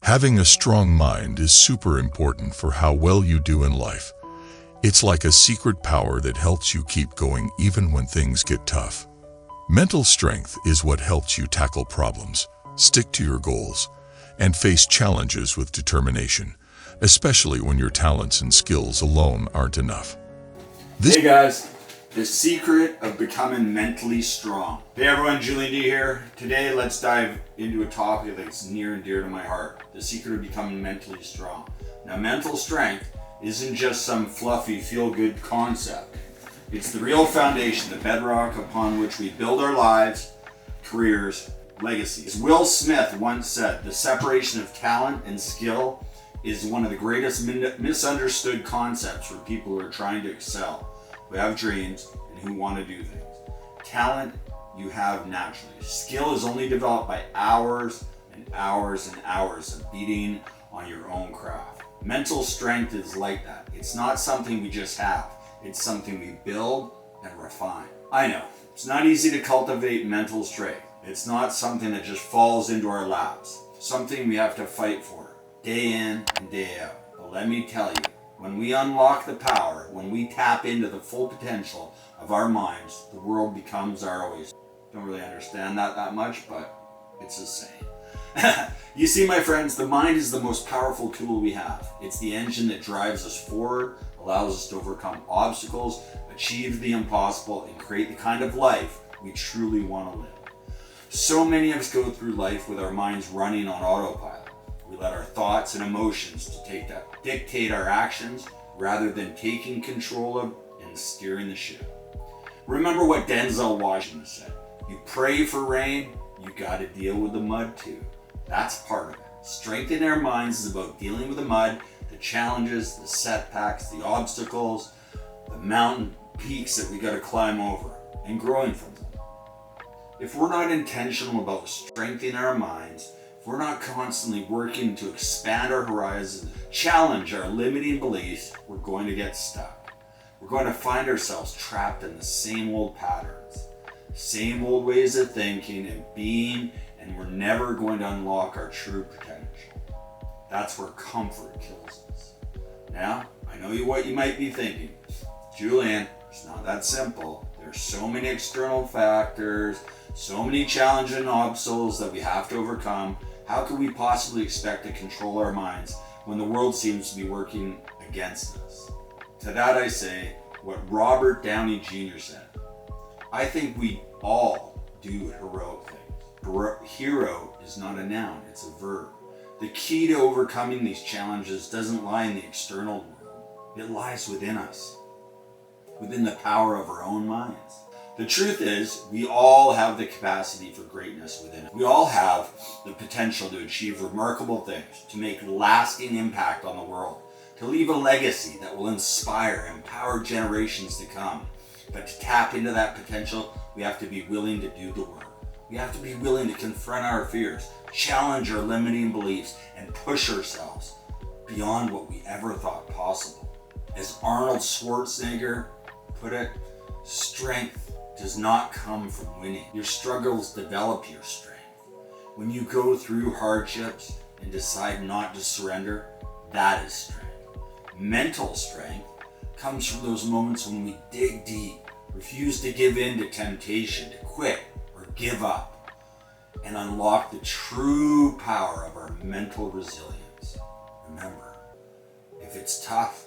Having a strong mind is super important for how well you do in life. It's like a secret power that helps you keep going even when things get tough. Mental strength is what helps you tackle problems, stick to your goals, and face challenges with determination, especially when your talents and skills alone aren't enough. Hey guys, the secret of becoming mentally strong. Hey everyone, Julian D here. Today let's dive into a topic that's near and dear to my heart. The secret of becoming mentally strong. Now mental strength isn't just some fluffy feel-good concept. It's the real foundation, the bedrock upon which we build our lives, careers, legacies. Will Smith once said, the separation of talent and skill is one of the greatest misunderstood concepts for people who are trying to excel, who have dreams, and who want to do things. Talent you have naturally. Skill is only developed by hours and hours and hours of beating on your own craft. Mental strength is like that. It's not something we just have. It's something we build and refine. I know, it's not easy to cultivate mental strength. It's not something that just falls into our laps. Something we have to fight for, day in and day out. But let me tell you, when we unlock the power, when we tap into the full potential of our minds, the world becomes our oyster. Don't really understand that much, but it's the same. You see, my friends, the mind is the most powerful tool we have. It's the engine that drives us forward, allows us to overcome obstacles, achieve the impossible, and create the kind of life we truly want to live. So many of us go through life with our minds running on autopilot. We let our thoughts and emotions dictate our actions rather than taking control of and steering the ship. Remember what Denzel Washington said, you pray for rain, you gotta deal with the mud too. That's part of it. Strengthening our minds is about dealing with the mud, the challenges, the setbacks, the obstacles, the mountain peaks that we gotta climb over, and growing from them. If we're not intentional about strengthening our minds, if we're not constantly working to expand our horizons, challenge our limiting beliefs, we're going to get stuck. We're going to find ourselves trapped in the same old patterns, same old ways of thinking and being, and we're never going to unlock our true potential. That's where comfort kills us. Now, I know what you might be thinking. Julian, it's not that simple. There's so many external factors, so many challenges and obstacles that we have to overcome. How could we possibly expect to control our minds when the world seems to be working against us? To that I say what Robert Downey Jr. said. I think we all do heroic things. Hero is not a noun, it's a verb. The key to overcoming these challenges doesn't lie in the external world. It lies within us, within the power of our own minds. The truth is, we all have the capacity for greatness within us. We all have the potential to achieve remarkable things, to make lasting impact on the world, to leave a legacy that will inspire and empower generations to come. But to tap into that potential, we have to be willing to do the work. We have to be willing to confront our fears, challenge our limiting beliefs, and push ourselves beyond what we ever thought possible. As Arnold Schwarzenegger put it, strength does not come from winning. Your struggles develop your strength. When you go through hardships and decide not to surrender, that is strength. Mental strength comes from those moments when we dig deep, refuse to give in to temptation, to quit or give up, and unlock the true power of our mental resilience. Remember, if it's tough,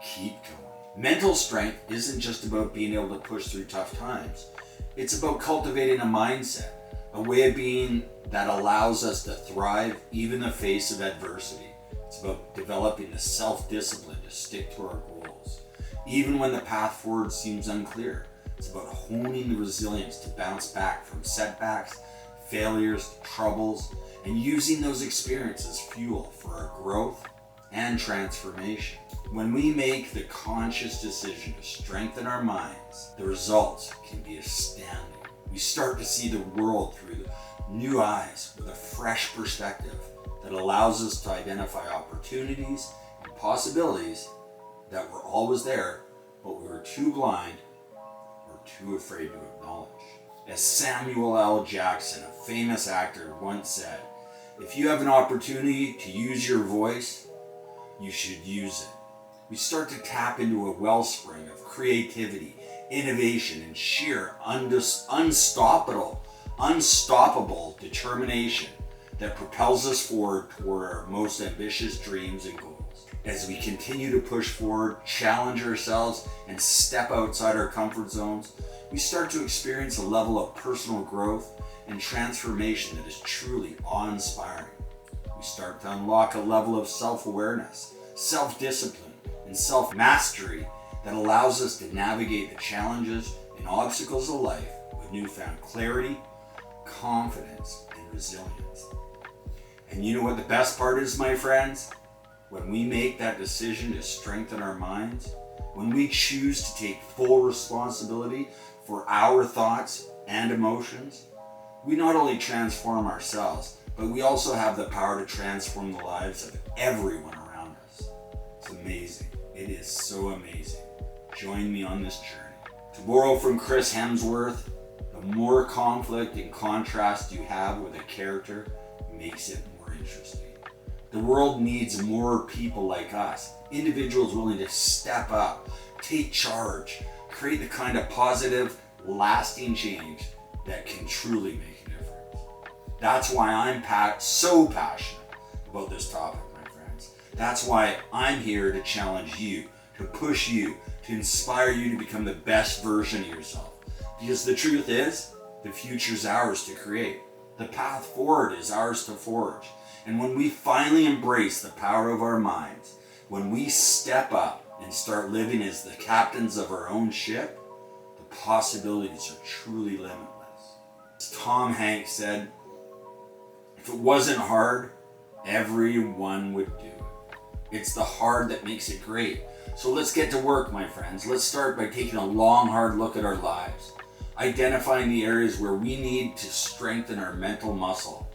keep going. Mental strength isn't just about being able to push through tough times. It's about cultivating a mindset, a way of being that allows us to thrive even in the face of adversity. It's about developing the self-discipline to stick to our goals, even when the path forward seems unclear. It's about honing the resilience to bounce back from setbacks, failures, troubles, and using those experiences as fuel for our growth and transformation. When we make the conscious decision to strengthen our minds, the results can be astounding. We start to see the world through new eyes with a fresh perspective that allows us to identify opportunities and possibilities that were always there, but we were too blind or too afraid to acknowledge. As Samuel L. Jackson, a famous actor, once said, If you have an opportunity to use your voice, you should use it. We start to tap into a wellspring of creativity, innovation, and sheer unstoppable determination that propels us forward toward our most ambitious dreams and goals. As we continue to push forward, challenge ourselves, and step outside our comfort zones, we start to experience a level of personal growth and transformation that is truly awe-inspiring. We start to unlock a level of self-awareness, self-discipline, and self-mastery that allows us to navigate the challenges and obstacles of life with newfound clarity, confidence, and resilience. And you know what the best part is, my friends? When we make that decision to strengthen our minds, when we choose to take full responsibility for our thoughts and emotions, we not only transform ourselves, but we also have the power to transform the lives of everyone around us. It's amazing. It is so amazing. Join me on this journey. To borrow from Chris Hemsworth, the more conflict and contrast you have with a character makes it more interesting. The world needs more people like us, individuals willing to step up, take charge, create the kind of positive, lasting change that can truly make a difference. That's why I'm so passionate about this topic, my friends. That's why I'm here to challenge you, to push you, to inspire you to become the best version of yourself. Because the truth is, the future's ours to create. The path forward is ours to forge. And when we finally embrace the power of our minds, when we step up and start living as the captains of our own ship, the possibilities are truly limitless. As Tom Hanks said, if it wasn't hard, everyone would do it. It's the hard that makes it great. So let's get to work, my friends. Let's start by taking a long, hard look at our lives, identifying the areas where we need to strengthen our mental muscle,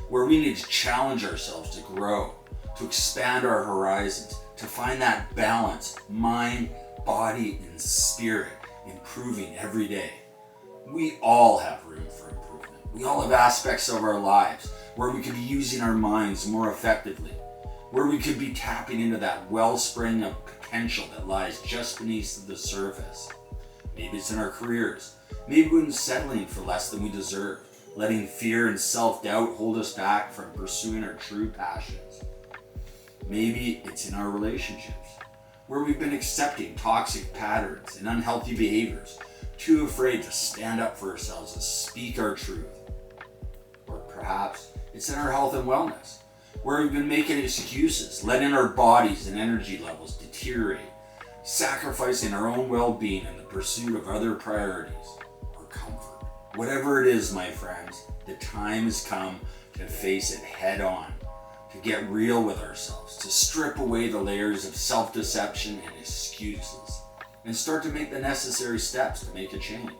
where we need to challenge ourselves to grow, to expand our horizons, to find that balance, mind, body, and spirit, improving every day. We all have room for improvement. We all have aspects of our lives where we could be using our minds more effectively, where we could be tapping into that wellspring of potential that lies just beneath the surface. Maybe it's in our careers. Maybe we're settling for less than we deserve, letting fear and self-doubt hold us back from pursuing our true passions. Maybe it's in our relationships, where we've been accepting toxic patterns and unhealthy behaviors, too afraid to stand up for ourselves and speak our truth. Or perhaps it's in our health and wellness, where we've been making excuses, letting our bodies and energy levels deteriorate, sacrificing our own well-being in the pursuit of other priorities or comfort. Whatever it is, my friends, the time has come to face it head on, to get real with ourselves, to strip away the layers of self-deception and excuses, and start to make the necessary steps to make a change.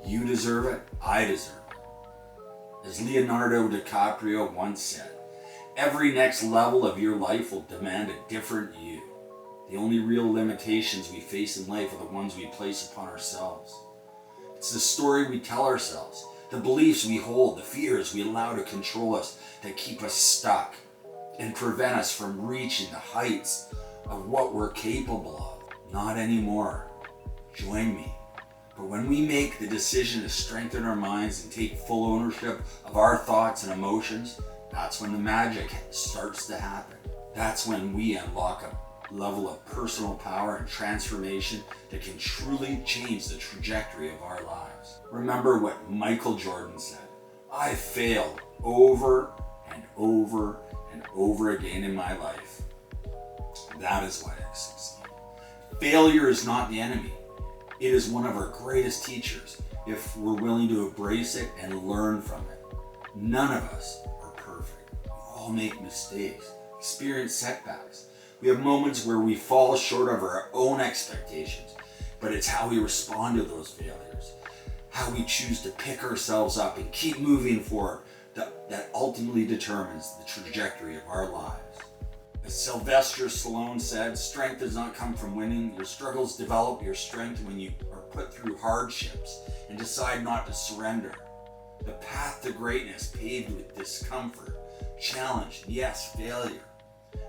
You deserve it, I deserve it. As Leonardo DiCaprio once said, every next level of your life will demand a different you. The only real limitations we face in life are the ones we place upon ourselves. It's the story we tell ourselves, the beliefs we hold, the fears we allow to control us that keep us stuck and prevent us from reaching the heights of what we're capable of. Not anymore. Join me. But when we make the decision to strengthen our minds and take full ownership of our thoughts and emotions, that's when the magic starts to happen. That's when we unlock a level of personal power and transformation that can truly change the trajectory of our lives. Remember what Michael Jordan said, I failed over and over and over again in my life. That is why I succeed. Failure is not the enemy. It is one of our greatest teachers if we're willing to embrace it and learn from it. None of us are perfect. We all make mistakes, experience setbacks. We have moments where we fall short of our own expectations, but it's how we respond to those failures, how we choose to pick ourselves up and keep moving forward that ultimately determines the trajectory of our lives. As Sylvester Stallone said, strength does not come from winning. Your struggles develop your strength when you are put through hardships and decide not to surrender. The path to greatness paved with discomfort challenge, yes, failure.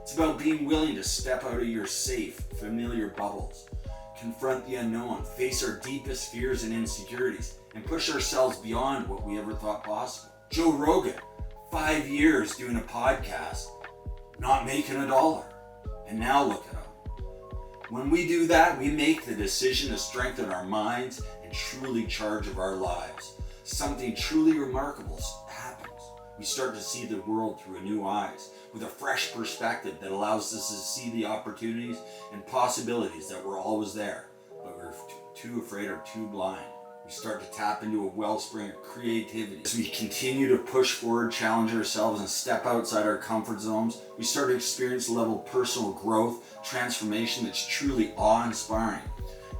It's about being willing to step out of your safe, familiar bubbles, confront the unknown, face our deepest fears and insecurities, and push ourselves beyond what we ever thought possible. Joe Rogan, 5 years doing a podcast, not making $1, and now look at him. When we do that, we make the decision to strengthen our minds and truly charge of our lives. Something truly remarkable happens. We start to see the world through new eyes, with a fresh perspective that allows us to see the opportunities and possibilities that were always there, but we're too afraid or too blind. We start to tap into a wellspring of creativity. As we continue to push forward, challenge ourselves, and step outside our comfort zones, we start to experience a level of personal growth, transformation that's truly awe-inspiring.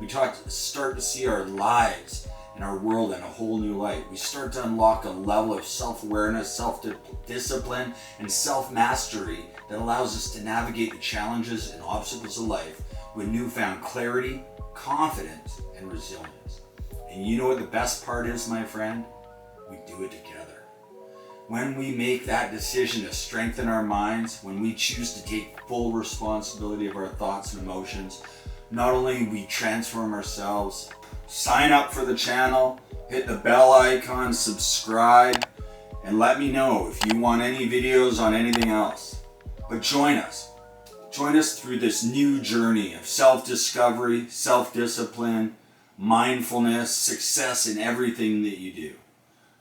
We start to see our lives and our world in a whole new light. We start to unlock a level of self-awareness, self-discipline, and self-mastery that allows us to navigate the challenges and obstacles of life with newfound clarity, confidence, and resilience. And you know what the best part is, my friend? We do it together. When we make that decision to strengthen our minds, when we choose to take full responsibility of our thoughts and emotions, not only we transform ourselves, sign up for the channel, hit the bell icon, subscribe, and let me know if you want any videos on anything else. But join us. Join us through this new journey of self-discovery, self-discipline, mindfulness, success in everything that you do.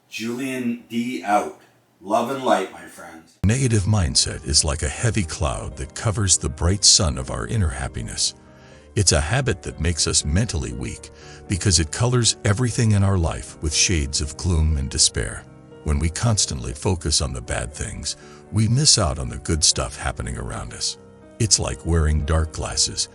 Julian D out. Love and light, my friends. Negative mindset is like a heavy cloud that covers the bright sun of our inner happiness. It's a habit that makes us mentally weak because it colors everything in our life with shades of gloom and despair. When we constantly focus on the bad things, we miss out on the good stuff happening around us. It's like wearing dark glasses,